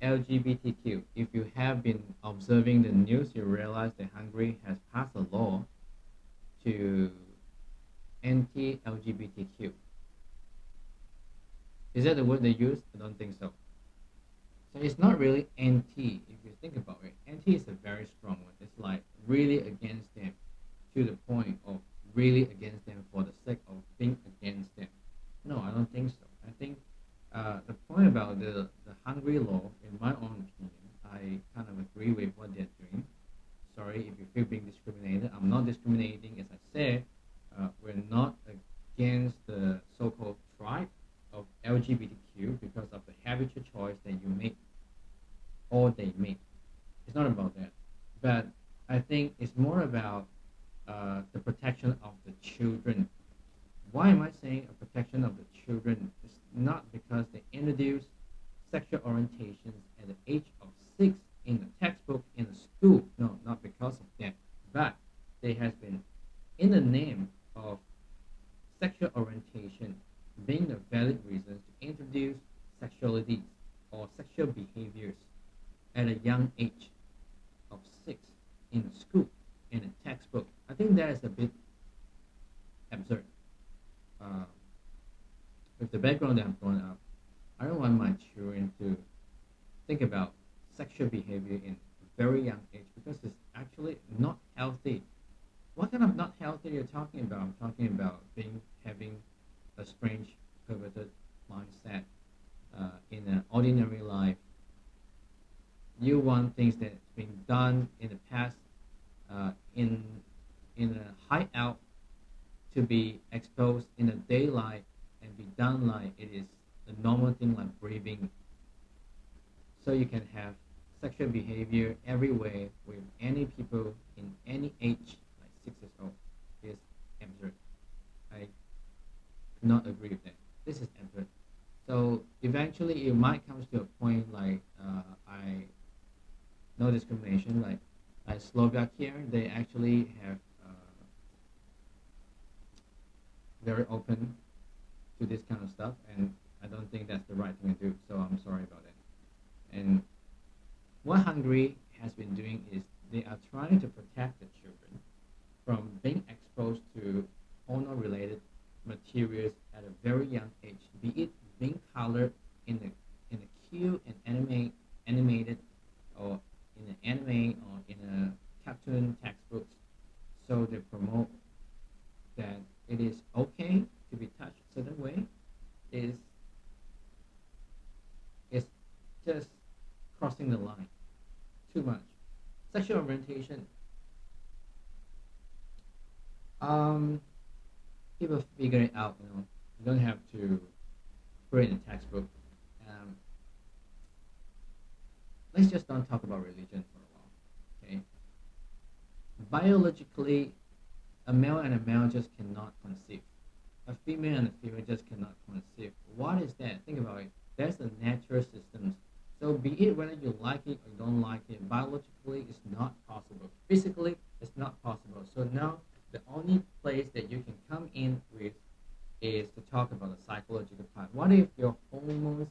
LGBTQ. If you have been observing the news, you realize that Hungary has passed a law to anti-LGBTQ. Is that the word they use? I don't think so. So it's not really anti, if you think about it. Anti is a very strong one. It's like really against them to the point of really against them for the sake of being against them. No, I don't think so. I think the point about the Hungary law, in my own opinion, I kind of agree with what they're doing. Sorry if you feel being discriminated. I'm not discriminating. As I said, we're not against the so-called tribe of LGBTQ because of the habitual choice that you make or they make. It's not about that. But I think it's more about the protection of the children. Why am I saying a protection of the children? It's not because they introduce sexual orientations at the age of 6 in the textbook in the school. No, not because of that. But there has been, in the name of sexual orientation being the valid reasons to introduce sexualities or sexual behaviors at a young age of 6 in the school in a textbook. I think that is a bit absurd. Uh, with the background that I'm growing up, I don't want my children to think about sexual behavior in a very young age because it's actually not healthy. What kind of not healthy you're talking about? I'm talking about being having a strange, perverted mindset in an ordinary life. You want things that's been done in the past in a hideout to be exposed in the daylight and be done like it is a normal thing like breathing. So you can have sexual behavior everywhere with any people in any age, like 6 years old, is absurd. I could not agree with that. This is absurd. So eventually it might come to a point like I no discrimination, like Slovakia, they actually have very open to this kind of stuff, and I don't think that's the right thing to do. So I'm sorry about that. And what Hungary has been doing is they are trying to protect the children from being exposed to porno-related materials at a very young age, be it being colored in a cute and animated or in an anime or in a cartoon textbooks. So they promote that it is okay to be touched a certain way is is just crossing the line too much. Sexual orientation, um, people figure it out. You don't have to put it in a textbook. Um, let's just don't talk about religion for a while. Okay, biologically, a male and a male just cannot conceive. A female and a female just cannot conceive. What is that? Think about it. That's the natural systems. So be it whether you like it or you don't like it, biologically it's not possible. Physically it's not possible. So now the only place that you can come in with is to talk about the psychological part. What if your hormones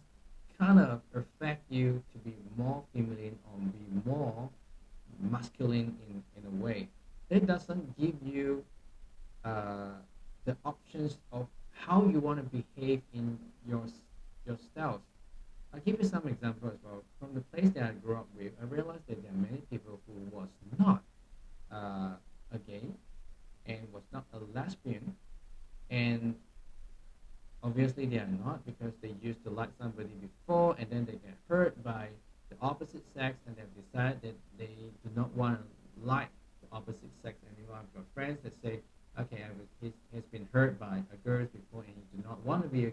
kind of affect you to be more feminine or be more masculine in a way? It doesn't give you uh, the options of how you want to behave in your yourself. I'll give you some examples as well. From the place that I grew up with, I realized that there are many people who was not a gay and was not a lesbian, and obviously they are not because they used to like somebody before and then they get hurt by the opposite sex and they've decided that they do not want to like the opposite sex anymore. I've got friends that say, okay, he's been hurt by a girl before and he do not want to be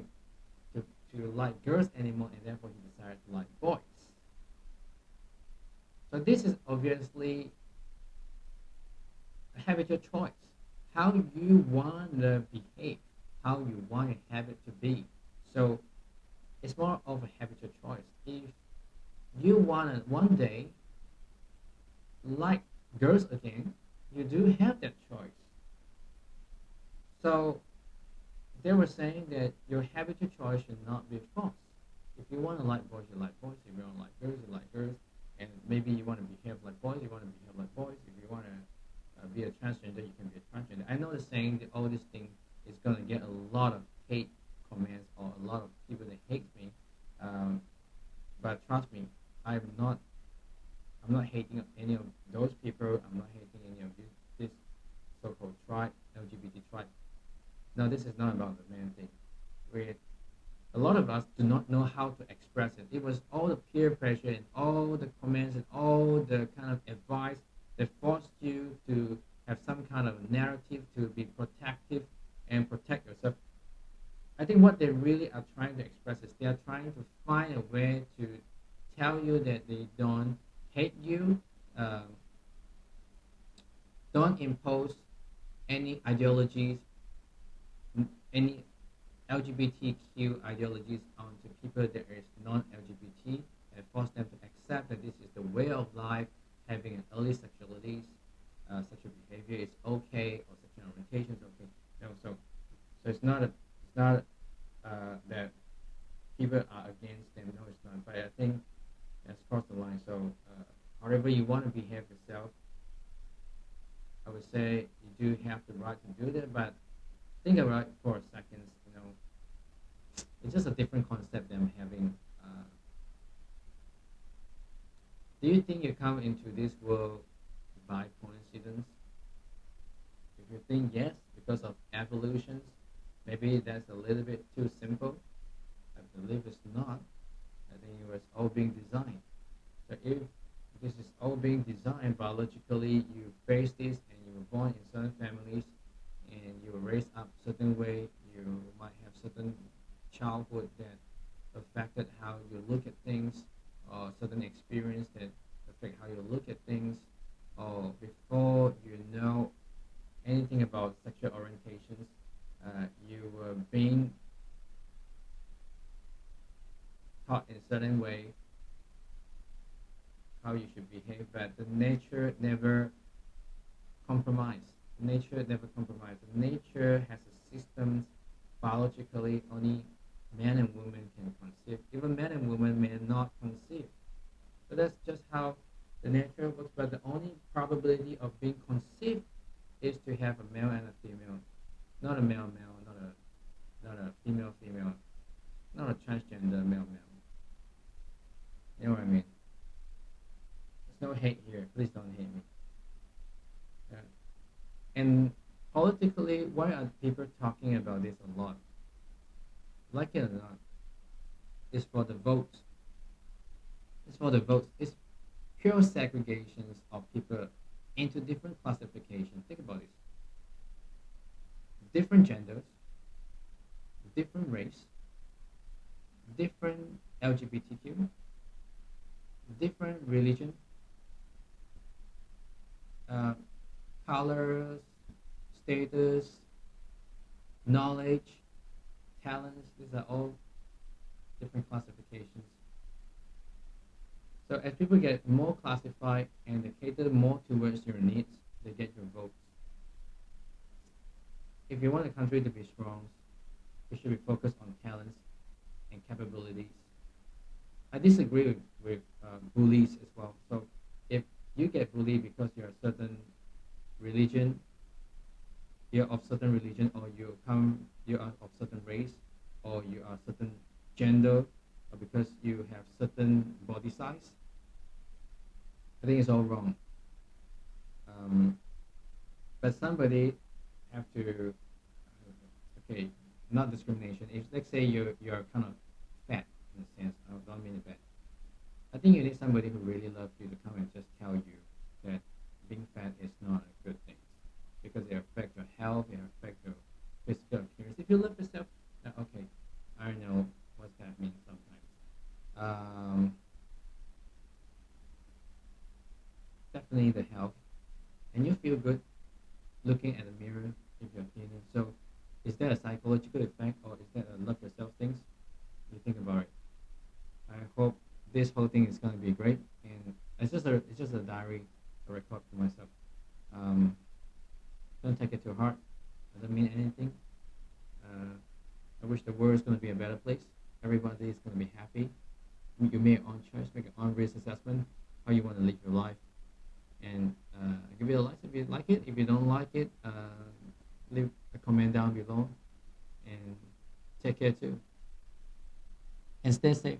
to like girls anymore and therefore he decided to like boys. So this is obviously a habitual choice. How you want to behave, how you want your habit to be. So it's more of a habitual choice. If you want to one day like girls again, you do have that choice. So they were saying that your habitual choice should not be forced. If you want to like boys, you like boys. If you don't like girls, you But trust me, I'm not I'm not hating any of those people. I'm not hating any of this so-called tribe, LGBT tribe. No, this is not about the man thing. We A lot of us do not know how to express it. It was all the peer pressure and all the comments and all the kind of advice that forced you to have some kind of narrative to be protective and protect yourself. I think what they really are trying to express is they are trying to find a way to tell you that they don't hate you, um, don't impose any ideologies, any LGBTQ ideologies onto people that is non-LGBT and force them to accept that this is the way of life, having an early sexuality, sexual behavior is okay, or sexual orientation is okay. So it's not that people are against them. No, it's not. But I think that's crossed the line. So however you want to behave yourself, I would say you do have the right to do that. But think about it for a second. It's just a different concept than having. Do you think you come into this world by coincidence? If you think yes, because of evolutions, maybe that's a little bit too simple. I believe it's not. I think it was all being designed. So if this is all being designed biologically, you face this and you were born in certain families and you were raised up certain way, you might have certain childhood that affected how you look at things, or certain experience that affect how you look at things, or before you know anything about sexual orientations, you were being taught in a certain way how you should behave, but the nature never compromised. Nature never compromised. Nature has a system biologically only men and women can conceive. Even men and women may not conceive. So that's just how the nature works. But the only probability of being conceived is to have a male and a female, not a male male, not a female female, not a transgender male male. You know what I mean? There's no hate here. Please don't hate me. Yeah. And politically, why are people talking about this a lot? Like it or not, it's for the votes. It's for the votes. It's pure segregations of people into different classifications. Think about this: different genders, different race, different LGBTQ, different religion, uh, colors, status, knowledge, talents. These are all different classifications. So as people get more classified and they cater more towards your needs, they get your votes. If you want a country to be strong, it should be focused on talents and capabilities. I disagree with bullies as well. So if you get bullied because you're a certain religion, you're of certain religion, or you are of certain race, or you are certain gender, or because you have certain body size, I think it's all wrong. Um, but somebody have to, okay, not discrimination. If let's say you're kind of fat in a sense, I don't mean it bad. I think you need somebody who really loves you to come and just tell you that being fat is not a good thing because it affects your health, it affects your physical appearance. If you love yourself, okay, I know what that means sometimes. Definitely the health, and you feel good looking at the mirror if you're thinner. So, is that a psychological effect or is that a love yourself things? You think about it. I hope this whole thing is gonna be great, and it's just a diary, a record for myself. Um, don't take it too hard. Doesn't mean anything. Uh, I wish the world is gonna be a better place. Everybody is gonna be happy. You make your own choice, make your own risk assessment, how you want to live your life, and give it a like if you like it. If you don't like it, leave a comment down below, and take care too, and stay safe.